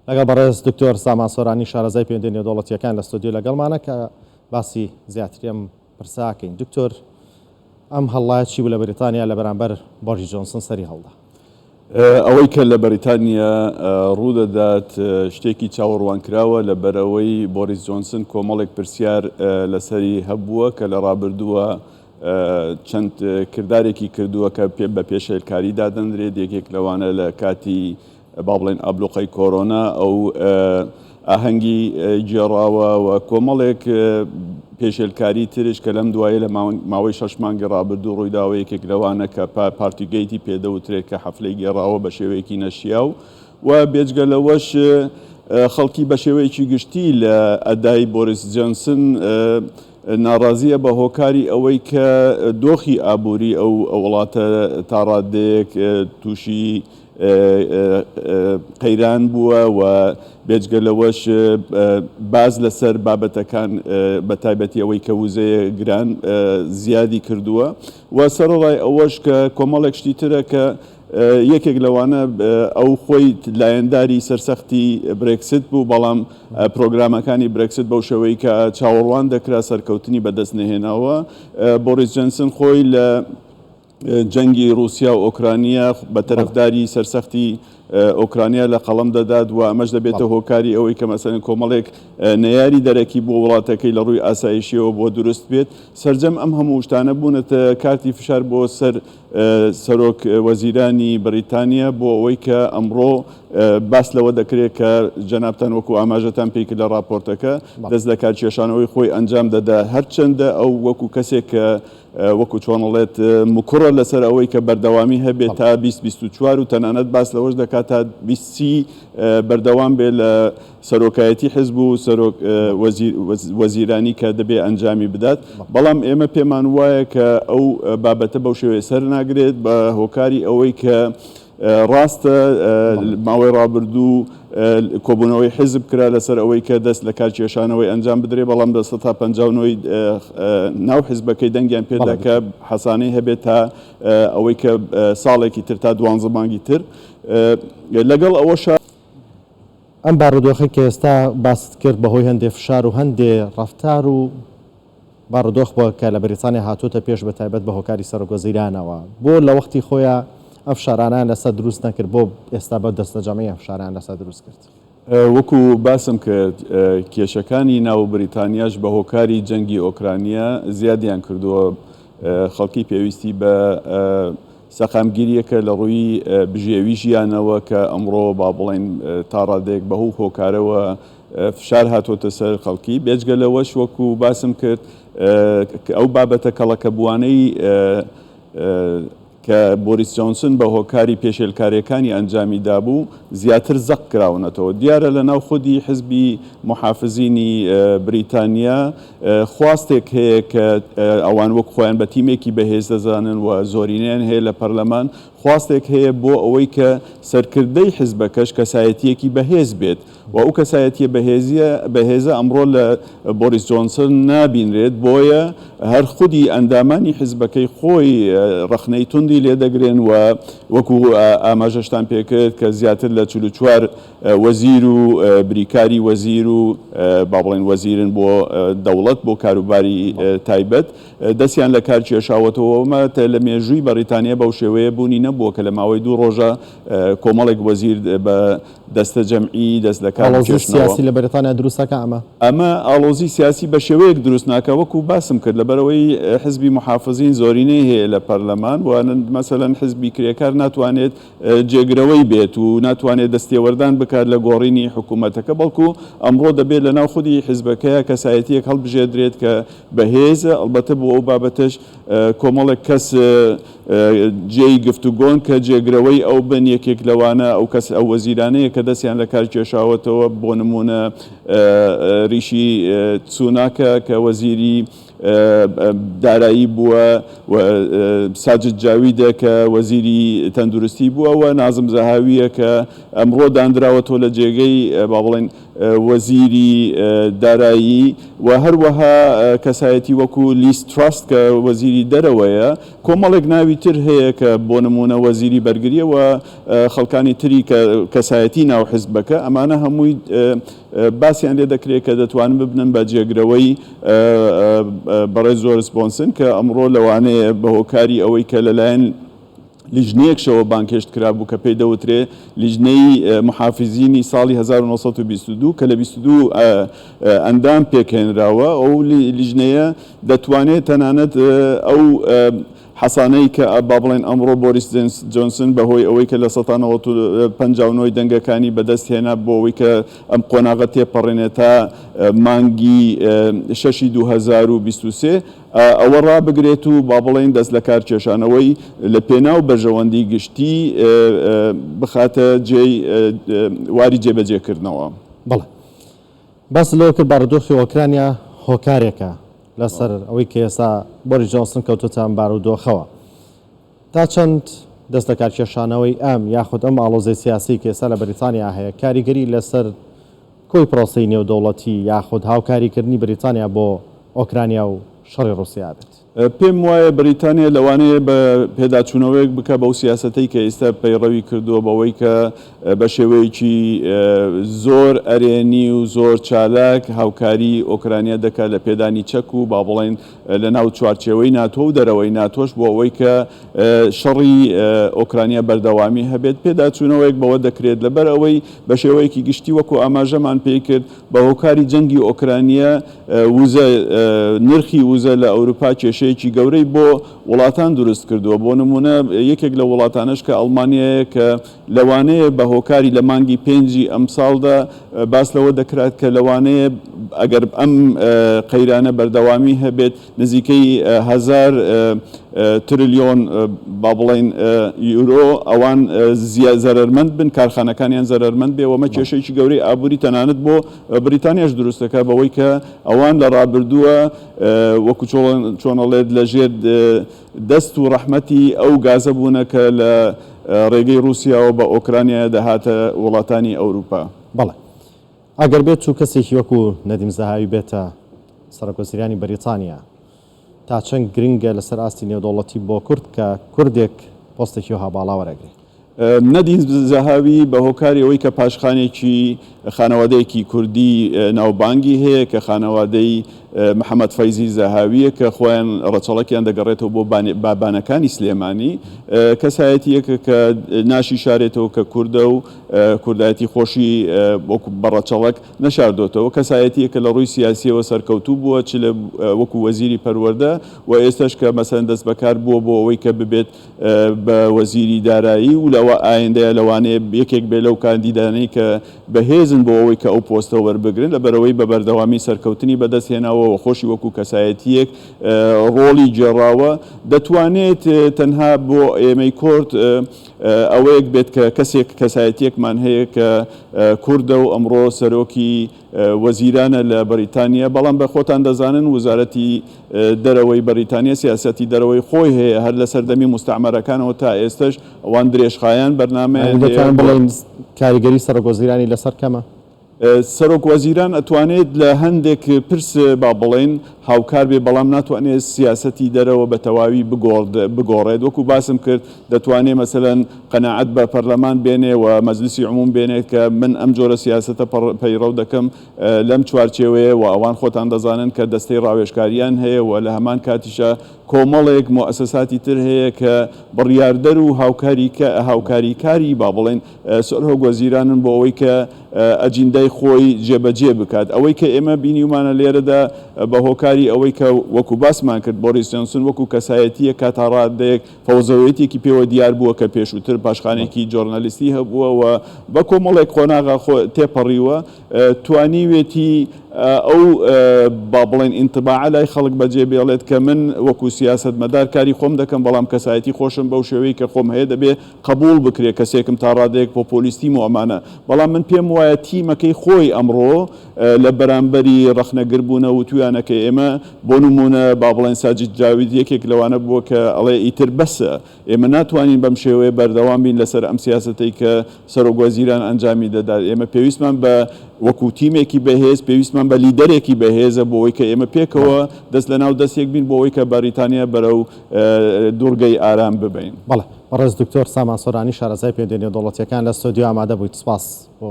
لەگەڵ بەڕێز دکتۆر سامان سۆرانی شارەزای پەیوەندی نێودەوڵەتیەکان لە ستودیۆ لەگەڵمانە کە باسی زیاتری ئەم پرساکەین. دکتۆر، ئەم هەڵڵایەت چی بوو لە بریتانیا لە بەرامبەر بۆریس جۆنسن سەری هەڵدا؟ ئەوەی کە لە بەریتانیا ڕوودەدات شتێکی چاوەڕوانکراوە لە بەرەوەی بۆریس جۆنسن کۆمەڵێک پرسیار لەسەری هەبووە کە لە ڕابردووە چەند کردارێکی کردووە کە بە پێشێلکاری دادەنرێت. یەکێک لەوانە لە کاتی با بڵێن ئابلوقەی کۆرۆنا ئەو ئاهەنگی جێڕاوە و کۆمەڵێک پێشێلکاری ترش کە لەم دوایە لە ماوەی 6 مانگی ڕابردوو ڕوویداوە یەکێک لەوانە کە پارتیگەیتی پێدەوترێت کە حەفلەی گێڕاوە بە شێوەیەکی نەشیاو و بێجگە لەوەش خەڵکی بە شێوەیەکی گشتی لە ئەدای بۆریس جۆنسن ناڕازیە بە هۆکاری ئەوەی کە دۆخی ئابووری ئەو وڵاتە تا ڕادەیەک تووشی قەیران بووە و بێجگە لەوەش باز لەسەر بابەتەکان بە تایبەتی ئەوەی کە وزەیە گران زیادی کردووە و سەرڕای ئەوەش کە کۆمەڵێک شتی ترە کە یەکێک لەوانە ئەو خۆی لایەنداری سەرسەختی برێکسیت بوو، بەڵام پرۆگرامەکانی برێکسیت بەو شێوەیە کە چاوەڕوان دەکرا سەرکەوتنی بەدەست نەهێناوە. بۆریس جۆنسن خۆی لە جەنگی رووسیا و ئۆکرانیا بە تەرەفداری سەرسەختی ئۆکرانیا لە قەڵەم دەدات و ئەمەش دەبێتە هۆکاری ئەوەی کە مەسەڵەن کۆمەڵێک نەیاری دەرەکی بۆ وڵاتەکەی لە ڕووی ئاسایشیەوە بۆ دروست بێت. سەرجەم ئەم هەموو شتانە بوونەتە کارتی فشار بۆ سەر سەرۆک وەزیرانی بریتانیا بۆ ئەوەی کە ئەمڕۆ باس لەوە دەکرێت کە جەنابتان وەکو ئاماژەتان پێی کرد لە راپۆرتەکە دەست لە کارکێشانەوەی خۆی ئەنجام دەدا، هەرچەندە ئەو وەکو کەسێک کە وەکو چۆنەڵێت مکوڕە لەسەر ئەوەی کە بەردەوامی هەبێت تا 2024 و تەنانەت باس لەوەش دەکات تا 2030 بەردەوام بێت لە سەرۆکایەتی حیزب و وەزیرانی کە دەبێ ئەنجامی بدات. بەڵام ئێمە پێمان وایە کە ئەو بابەتە بەو شێوەیە سەر ناگرێت بە هۆکاری ئەوەی کە ڕاستە ماوەی ڕابردوو کۆبوونەوەی حیزب کرا لەسەر ئەوەی کە دەست لە کارکێشانەوەی ئەنجام بدرێ، بەڵام دەستە تا 59 ناو حیزبەکەی دەنگیان پێدا کە حەسانەی هەبێت تا ئەوەی کە ساڵێکی تر تا 12 مانگی تر. لەگەڵ ئەوەش ئەم بارودۆخی کە ئێستا باست کرد بەهۆی هەندێک فشار و هەندێک ڕەفتار و بارودۆخ بووە کە لە بەریتانیا هاتووتە پێش بە تایبەت بە هۆکاری سەرۆکوەزیرانەوە بۆ لە وەختی خۆیان ئەم فشارانیان لەسەر دروست نەکرد، بۆ ئێستا بە دەستەجەمەی ئەم فشارانیان لەسەر دروست کرد. وەکو باسم کرد کێشەکانی ناو بریتانیاش بە هۆکاری جەنگی ئۆکرانیا زیادیان کردووە. خەڵکی پێویستی بە سەقامگیریەکە لە ڕووی بژێوی ژیانەوە کە ئەمڕۆ با بڵێن تا ڕادێک بەهوو هۆکارەوە فشار هاتوۆتە سەر خەڵکی. بێجگە لەوەش وەکو باسم کرد ئەو بابەتە کەڵەکە بوانەی کە بۆریس جۆنسن بە هۆکاری پێشێلکاریەکانی ئەنجامی دابوو زیاتر زەق کراونەتەوە. دیارە لە ناو خودی حزبی محافزینی بریتانیا خواستێک هەیە کە ئەوان وەک خۆیان بە تیمێکی بەهێز دەزانن و زۆرینیان هەیە لە پەرلەمان، خواستێک هەیە بۆ ئەوەی کە سەرکردەی حزبەکەش کەسایەتیەکی بەهێز بێت و ئەو کەسایەتیە بەهێزە ئەمڕۆ لە بۆریس جۆنسن نابینرێت. بۆیە هەر خودی ئەندامانی حزبەکەی خۆی ڕخنەی توندی لێ دەگرێن و وەکو ئاماژەشتان پێکرد کە زیاتر لە 44 وەزیر و بریکاری وەزیر و با بڵێن وەزیرن بۆ دەوڵەت بۆ کاروباری تایبەت دەستیان لە کار کێشاوەتەوە. لە مێژووی بەریتانیا بەو شێوەیە بوونی نەبووە کە لە ماوەی 2 ڕۆژە کۆمەڵێک وەزیر بە دەستە جەمعی دەست لە کار سیاسی لە بەریتانیا دروستەکە. ئەمە ئاڵۆزی سیاسی بە شێوەیەک دروست ناکە، وەکو باسم کرد لەبەرەوەی حزبی محافزین زۆرینەی هەیە لە پەرلەمان و مەسەلەن حزبی کرێکار ناتوانێت جێگرەوەی بێت و ناتوانێت دەستێوەردان بکات لە گۆڕینی حکوومەتەکە، بەڵکو ئەمڕۆ دەبێت لە ناو خودی حزبەکەیە کەسایەتیەک هەڵبژێدرێت کە بەهێزە. ئەڵبەتە بۆ ئەو بابەتەش کۆمەڵێک کەس جێی گفتوگۆن کە جێگرەوەی ئەو بن یەکێک لەوانە ئەو وەزیرانەیە کە دەستیان لە کار کێشاوەتەوە، بۆ نمونە ریشی سوناکە کە وەزیری دارایی بووە ساجد جاویدە کە وەزیری تەندروستی بووە و نازم زەهاویە کە ئەمڕۆ دانراوەتەوە لە جێگەی با بڵێن وەزیری دارایی و هەروەها کەسایەتی وەکو لیست تراست کە وەزیری دەرەوەیە کۆمەڵێک ناوی تر هەیە کە بۆ نمونە وەزیری بەرگریەوە خەڵکانی تری کەسایەتی ناو حیزبەکە ئەمانە هەمووی باسییان لێ دەکرێت کە دەتوانن ببنن بە جێگرەوەی بەڕێ زۆر سپۆنسن کە ئەمڕۆ لەوانەیە بە هۆکاری ئەوەی کە لەلایەن لیژنەیەکشەوە بانکێشت کرابوو کە پێی دەوترێ لیژنەی محافزینی ساڵی 1922 کە لە 22 ئەندام پێکهێنراوە ئەو لیژنەیە دەتوانێت تەنانەت ئەو حەسانەی کە با بڵێن ئەمڕۆ بۆریس جۆنسن بەهۆی ئەوەی کە لە 1950 دەنگەکانی بەدەست هێنا بۆ ئەوەی کە ئەم قۆناغە تێپەڕێنێت تا مانگی 6 2023 ئەوە ڕابگرێت و با بڵێن دەست لە کار کێشانەوەی لە پێناو بەژەوەندی گشتی بخاتە جێی واری جێبەجێکردنەوە. بەڵێ باس لەوە کرد بارودۆخی ئۆکرانیا هۆکارێکە لەسەر ئەوەی کە ئێستا بۆریس جۆنسن کەوتوتە ئەم بارودۆخەوە تا چەند دەست لە کار کێشانەوەی ئەم یاخود ئەم ئاڵۆزەی سیاسی کە ئێستا لە بەریتانیا هەیە کاریگەری لەسەر کۆی پرۆسەی نێودەوڵەتی یاخود هاوکاریکردنی بەریتانیا بۆ ئۆکرانیا و شەڕی ڕووسیا بێت. پێم وایە بریتانیا لەوانەیە بە پێداچوونەوەیەک بکە بەو سیاسەتەی کە ئێستا پەیڕەوی کردووە بەوەی کە بە شێوەیەکی زۆر ئەرێنی و زۆر چالاک هاوکاری ئۆکرانیا دەکات لە پێدانی چەک و با بڵێن لە ناو چوارچێوەی ناتۆ و دەرەوەی ناتۆش بۆ ئەوەی کە شەڕی ئۆکرانیا بەردەوامی هەبێت پێداچوونەوەیەک بەوە دەکرێت لەبەر ئەوەی بە شێوەیەکی گشتی وەکو ئاماژەمان پێی کرد بە هۆکاری جەنگی ئۆکرانیا نرخی وزە لە ئەوروپا کێشەیەکی گەورەی بۆ وڵاتان دروست کردووە بۆ نمونە یەکێک لە وڵاتانش کە ئەڵمانیایە کە لەوانەیە بە هۆکاری لە مانگی 5 ئەم ساڵدا باس لەوە دەکرات کە لەوانەیە ئەگەر ئەم قەیرانە بەردەوامی هەبێت نزیکەی 1000 تریلیۆن با بڵێن یورۆ ئەوان زەرمەند بن کارخانەکانیان زەرمەند بێ وەمە کێشەیەکی گەورەی ئابووری تەنانەت بۆ بریتانیاش دروستەکە بەوەی کە ئەوان لە ڕابردووە وەکو چۆنەڵێت لە ژێر دەست و ڕەحمەتی ئەو گازە بوونە کە لە ڕێگەی رووسیاوە بە ئۆکرانیا دەهاتە وڵاتانی ئەوروپا. بەڵێ ئەگەر بێت و کەسێکی وەکو نەدیم زەهاوی بێتە سەرۆکوەزیرانی بەریتانیا تا چەند گرنگە لەسەر ئاستی نێودەوڵەتی بۆ کورد کە کوردێک پۆستێکی و هەباڵا وەرەگرێت. نەدیم زەهاوی بە هۆکاری ئەوەی کە پاشخانێکی خانەوادەیەکی کوردی ناوبانگی هەیە کە خانەوادەی محەممەد فەیزی زەهاویە کە خۆیان ڕەچەڵەکیان دەگەڕێتەوە بۆ بابانەکانی سلێمانی کەسایەتیەکە کە ناشی شارێتەوە کە کووردە و کوردایەتی خۆشی بەڕەچەڵک نەشاردۆتەوە کەسایەتیە کە لە ڕووی سیاسیەوە سەرکەوتوو بووە چ لە وەکو وەزیری پەروەردە و ئێستش کە مەسەن دەست بەکار بووە بۆ ئەوەی کە ببێت بە وەزیری دارایی و لەوە ئایندەیە لەوانەیە یەکێک بێ لەو کاندیدانەی کە بەهێزن بۆ ئەوەی کە ئەو پۆستە وەربگرن لە بەرەوەی بە بەردەوامی سەرکەوتنی بەدەستهێناوە و خۆشی وەکو کەسایەتیەک ڕۆڵی جێڕاوە دەتوانێت تەنها بۆ ئێمەی کورد ئەوەیەک بێت کە کەسێک کەسایەتیەکمان هەیە کە کووردە و ئەمڕۆ سەرۆکی وەزیرانە لە بەریتانیا بەڵام بە خۆتان دەزانن وزارەتی دەرەوەی بەریتانیا سیاسەتی دەرەوەی خۆی هەیە هەر لە سەردەمی مستعمەرەکانەوە تا ئێستش ئەوان درێژخایان بەرنامەیان بڵێن کاریگەری سەرۆکوەزیرانی لەسەر کەمە. سەرۆک وەزیران ئەتوانێت لە هەندێک پرس با بڵێن هاوکار بێ بەڵام ناتوانێت سیاسەتی دەرەوە بە تەواوی بگۆڕێت وەکو باسم کرد دەتوانێت مەسەلەن قەناعەت بە پەرلەمان بێنێ و مەجلیسی عموم بێنێت کە من ئەم جۆرە سیاسەتە پەیڕەو دەکەم لەم چوارچێوەیە و ئەوان خۆتان دەزانن کە دەستەی ڕاوێژکاریان هەیە و لە هەمان کاتیشە کۆمەڵێک مؤسساتی تر هەیە کە بڕیاردەر و هاوکاریکاری با بڵێن سەرۆک وەزیرانن بۆ ئەوەی کە ئەجیندای خۆی جێبەجێ بکات ئەوەی کە ئێمە بینیومانە لێرەدا بە هۆکاری ئەوەی کە وەکو باسمان کرد بۆریس جۆنسن وەکو کەسایەتیە کاتاڕادەیەک فەوزەوەیەتێکی پێوە دیار بووە کە پێشووتر پاشخانێکی جۆرنالیستی هەبووە و بە کۆمەڵێک قۆناغا تێپەڕیوە توانیوێتی ئەو با بڵێن ئینتباع لای خەڵک بەجێ بێڵێت کە من وەکو سیاست مەدار کاری خۆم دەکەم بەڵام کەسایەتی خۆشم بەو شێوەیە کە خۆم هەیە دەبێ قبول بکرێ کەسێکم تا ڕادەیەک پۆپۆلیستیم و ئەمانە بەڵام من پێم وایە تیمەکەی خۆی ئەمڕۆ لە بەرامبەری ڕەخنەگربوونە و تویانەکە ئێمە بۆ نمونە با بڵێن ساجد جاوید یەکێک لەوانە بووە کە ئەڵێ ئیتر بەسە ئێمە ناتوانین بەم شێوەیە بەردەوام بین لەسەر ئەم سیاسەتەی کە سەرۆکوەزیران ئەنجامی دەدات ئێمە پێویستمان بە وەکو تیمێکی بەهێز پێویستمان بە لیدەرێکی بەهێزە بۆ ئەوەی کە ئێمە پێکەوە دەست لە ناو دەستێک بین بۆ ئەوەی کە بەریتانیا بەرەو دوورگەی ئارام ببین. بەڵێ بەڕێز دکتۆر سامان سۆرانی شارەزای پێدێنێ دەوڵەتیەکان لە ستۆدیۆ ئامادە بوویت سپاس بۆ